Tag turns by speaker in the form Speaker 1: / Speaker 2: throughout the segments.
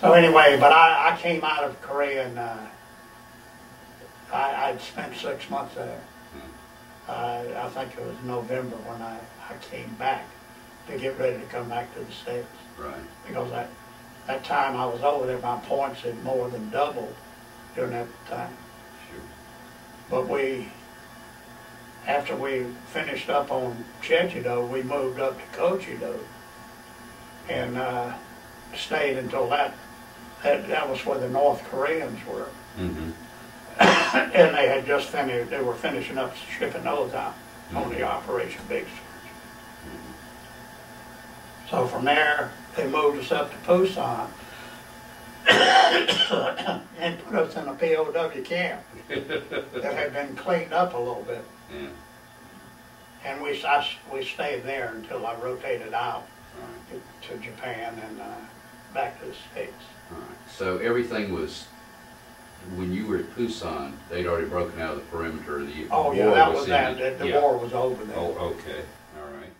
Speaker 1: So anyway, but I came out of Korea and I'd spent 6 months there. I think it was November when I came back to get ready to come back to the States.
Speaker 2: Right.
Speaker 1: Because that time I was over there, my points had more than doubled during that time.
Speaker 2: Sure.
Speaker 1: But after we finished up on Chechido, we moved up to Kochido and stayed until that was where the North Koreans were.
Speaker 2: Mm-hmm.
Speaker 1: And they had just finished, they were finishing up shipping those out on the Operation Big Surge. So from there, they moved us up to Busan and put us in a POW camp that had been cleaned up a little bit.
Speaker 2: Yeah.
Speaker 1: And we stayed there until I rotated out to Japan and back to the States.
Speaker 2: All right. So everything was, when you were at Busan, they'd already broken out of the perimeter. The
Speaker 1: oh yeah, that was that. The war was over there.
Speaker 2: Oh, okay. All right.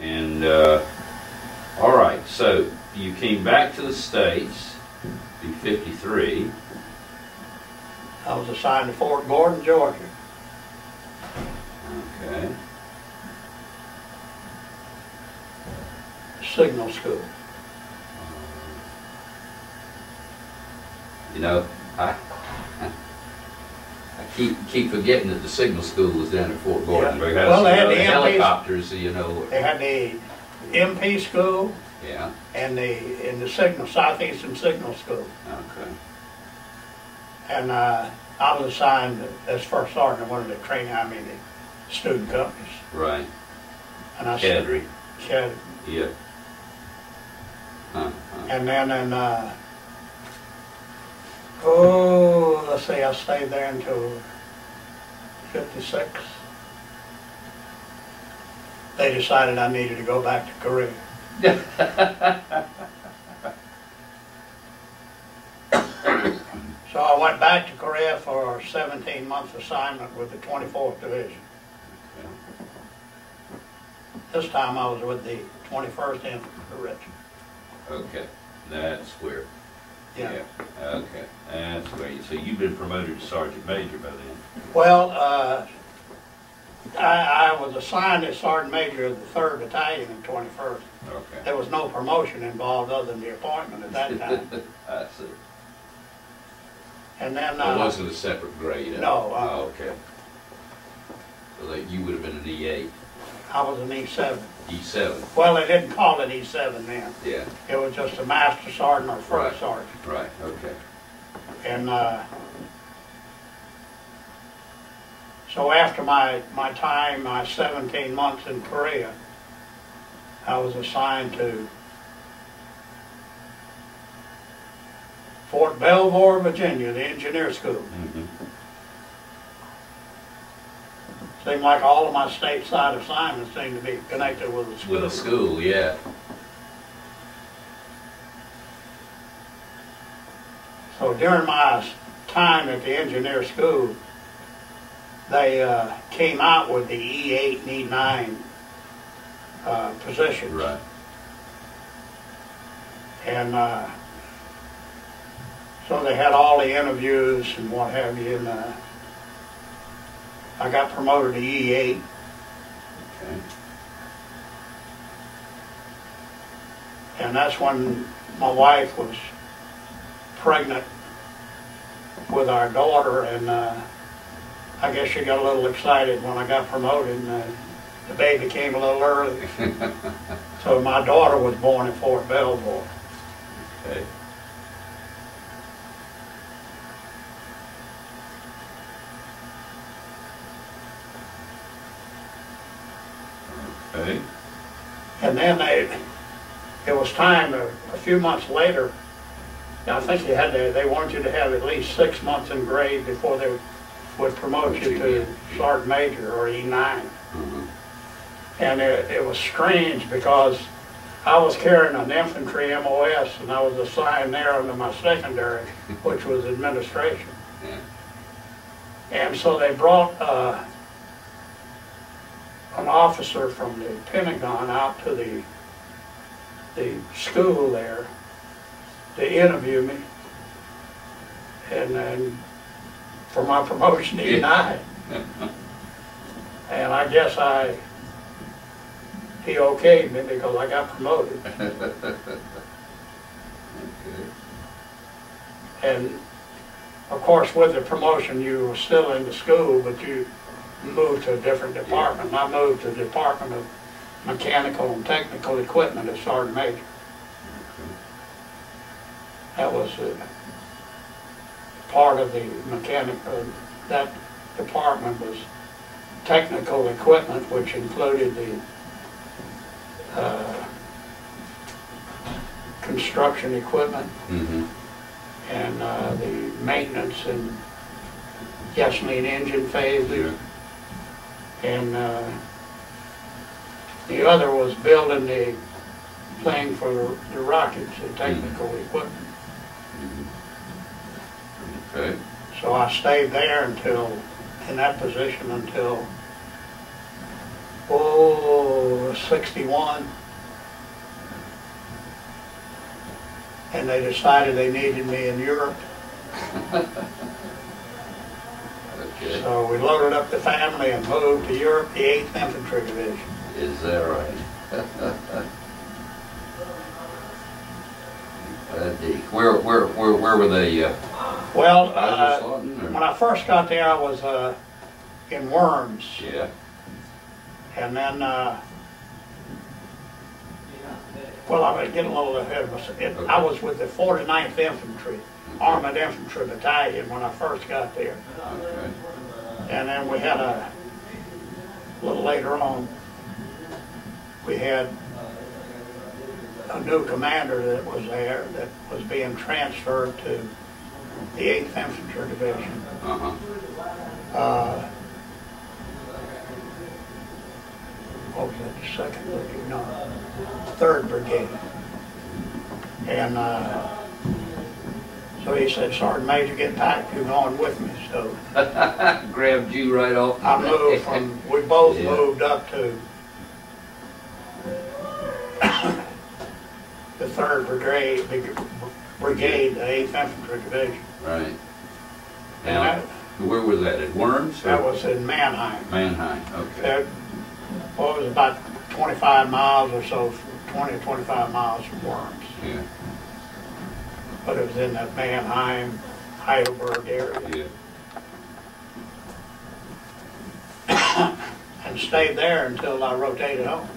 Speaker 2: And all right, so you came back to the States in '53.
Speaker 1: I was assigned to Fort Gordon, Georgia.
Speaker 2: Okay.
Speaker 1: Signal school.
Speaker 2: You know, I keep forgetting that the signal school was down at Fort Gordon.
Speaker 1: Yeah.
Speaker 2: Because,
Speaker 1: well, they had
Speaker 2: the
Speaker 1: the
Speaker 2: helicopters, you know.
Speaker 1: They had the MP school.
Speaker 2: Yeah.
Speaker 1: And the signal, Southeastern Signal School.
Speaker 2: Okay.
Speaker 1: And I was assigned as first sergeant, one of the training, the student companies.
Speaker 2: Right.
Speaker 1: And I
Speaker 2: Cadre.
Speaker 1: Cadre.
Speaker 2: Yeah.
Speaker 1: And then let's see, I stayed there until '56. They decided I needed to go back to Korea. So I went back to Korea for a 17-month assignment with the 24th Division.
Speaker 2: Okay.
Speaker 1: This time I was with the 21st Infantry Regiment.
Speaker 2: Okay, that's where.
Speaker 1: Yeah.
Speaker 2: Okay, that's where. So you've been promoted to Sergeant Major by then.
Speaker 1: Well, I was assigned as Sergeant Major of the 3rd Battalion in 21st.
Speaker 2: Okay.
Speaker 1: There was no promotion involved other than the appointment at that time.
Speaker 2: I see.
Speaker 1: And then
Speaker 2: It wasn't a separate grade.
Speaker 1: No.
Speaker 2: Oh, okay. So that you would have been an E8.
Speaker 1: I was an E7.
Speaker 2: E7.
Speaker 1: Well, they didn't call it E7 then.
Speaker 2: Yeah.
Speaker 1: It was just a Master Sergeant or First Sergeant.
Speaker 2: Right. Okay.
Speaker 1: And so after my time, my 17 months in Korea, I was assigned to Fort Belvoir, Virginia, the engineer school.
Speaker 2: Mm-hmm.
Speaker 1: Seemed like all of my stateside assignments seemed to be connected with the school.
Speaker 2: With the school, yeah.
Speaker 1: So during my time at the engineer school, they came out with the E8 and E9 positions.
Speaker 2: Right.
Speaker 1: And so they had all the interviews and what have you, and I got promoted to E8.
Speaker 2: Okay.
Speaker 1: And that's when my wife was pregnant with our daughter, and I guess she got a little excited when I got promoted, and the baby came a little early. So my daughter was born at Fort Belvoir.
Speaker 2: Okay. Okay.
Speaker 1: And then it was time, a few months later, I think they wanted you to have at least 6 months in grade before they would promote you to Sergeant Major or E9.
Speaker 2: Mm-hmm.
Speaker 1: And it was strange because I was carrying an infantry MOS and I was assigned there under my secondary, which was administration.
Speaker 2: Yeah.
Speaker 1: And so they brought an officer from the Pentagon out to the school there to interview me, and then for my promotion he denied. And I guess he okayed me because I got promoted.
Speaker 2: Okay.
Speaker 1: And of course with the promotion you were still in the school, but you moved to a different department. And I moved to the Department of Mechanical and Technical Equipment as Sergeant Major. That was part of the mechanical, that department was technical equipment, which included the construction equipment and the maintenance and gasoline engine phases. And the other was building the thing for the rockets, the technical equipment.
Speaker 2: Okay.
Speaker 1: So I stayed there in that position until 61. And they decided they needed me in Europe.
Speaker 2: Okay.
Speaker 1: So we loaded up the family and moved to Europe, the 8th Infantry Division.
Speaker 2: Is that right? Where were they?
Speaker 1: Well, when I first got there, I was in Worms.
Speaker 2: Yeah.
Speaker 1: And then, well, I was getting a little ahead of myself. I was with the 49th Infantry, Armored Infantry Battalion when I first got there.
Speaker 2: Okay.
Speaker 1: And then we had a little later on, we had a new commander that was there that was being transferred to the 8th Infantry Division. What was it, the 2nd Brigade? No, 3rd Brigade. And so he said, Sergeant Major, get packed, you're going with me. So
Speaker 2: grabbed you right off.
Speaker 1: I moved from, we both moved up to the 3rd Brigade, the 8th Infantry Division.
Speaker 2: Right.
Speaker 1: And
Speaker 2: where was that, at Worms?
Speaker 1: That was in Mannheim.
Speaker 2: Mannheim, okay.
Speaker 1: Well, it was about 25 miles or so, 20 or 25 miles from Worms.
Speaker 2: Yeah.
Speaker 1: But it was in that Mannheim, Heidelberg area.
Speaker 2: Yeah.
Speaker 1: And stayed there until I rotated home.